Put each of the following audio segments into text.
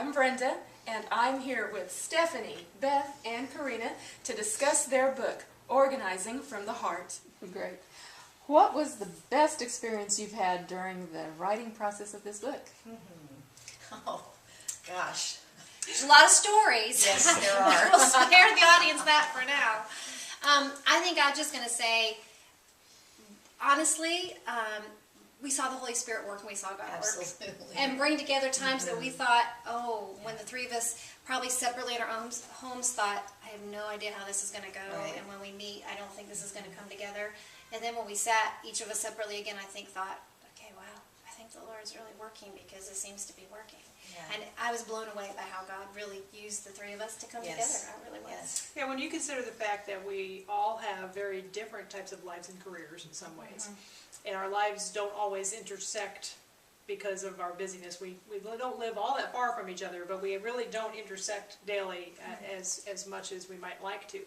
I'm Brenda, and I'm here with Stephanie, Beth, and Karina to discuss their book, Organizing from the Heart. Great. What was the best experience you've had during the writing process of this book? Oh, gosh. There's a lot of stories. Yes, there are. We'll spare the audience that for now. I think I'm just going to say, honestly, we saw the Holy Spirit work and we saw God Absolutely. work. And bring together times that we thought, when the three of us probably separately in our own homes thought, I have no idea how this is going to go. Right. And when we meet, I don't think this is going to come together. And then when we sat, each of us separately again, I thought, okay, wow, I think the Lord's really working because it seems to be working. Yeah. And I was blown away by how God really used the three of us to come Yes. together. I really was. Yes. Yeah, when you consider the fact that we all have very different types of lives and careers in some ways, and our lives don't always intersect because of our busyness. We don't live all that far from each other, but we really don't intersect daily as much as we might like to.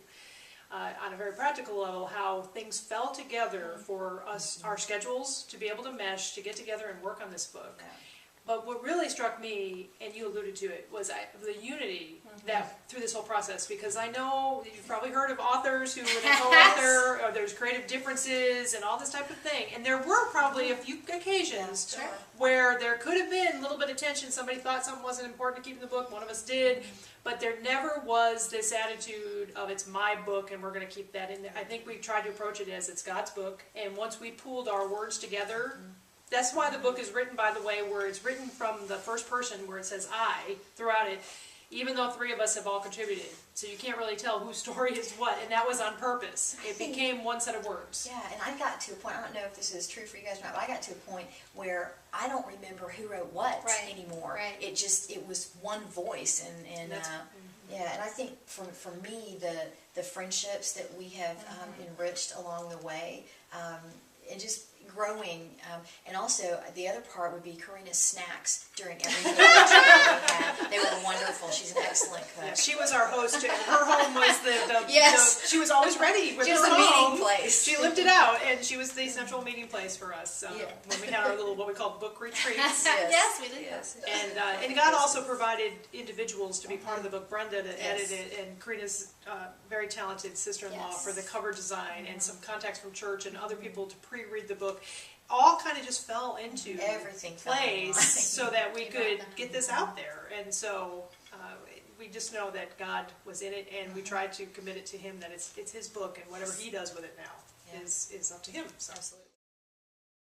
On a very practical level, how things fell together for us, our schedules, to be able to mesh, to get together and work on this book. Yeah. But what really struck me, and you alluded to it, was the unity that through this whole process. Because I know you've probably heard of authors who would co-author, or there's creative differences and all this type of thing. And there were probably a few occasions Yeah, sure. where there could have been a little bit of tension. Somebody thought something wasn't important to keep in the book. One of us did. But there never was this attitude of it's my book and we're going to keep that in there. I think we tried to approach it as it's God's book. And once we pooled our words together, that's why the book is written, by the way, where it's written from the first person, where it says I throughout it, even though three of us have all contributed. So you can't really tell whose story is what, and that was on purpose. It became one set of words. Yeah, and I got to a point, I don't know if this is true for you guys or not, but I got to a point where I don't remember who wrote what anymore. Right. It was one voice, and yeah, and I think for me, the friendships that we have enriched along the way, and just growing, and also the other part would be Karina's snacks during every meal that we had. They were wonderful. She's an excellent cook. Yeah, she was our host. Her home was Yes. she was always ready with She was her the home. meeting place. She lived it out, and she was the central meeting place for us Yeah. when we had our little, what we called book retreats. Yes, we did. Yes. And God also provided individuals to be part of the book. Brenda to edit it, and Karina's very talented sister-in-law for the cover design, and some contacts from church and other people to pre-read the book. All kind of just fell into Everything fell in place line. so that we could get this out there. And so we just know that God was in it, and we tried to commit it to Him that it's His book, and whatever He does with it now is up to Him. So. Absolutely.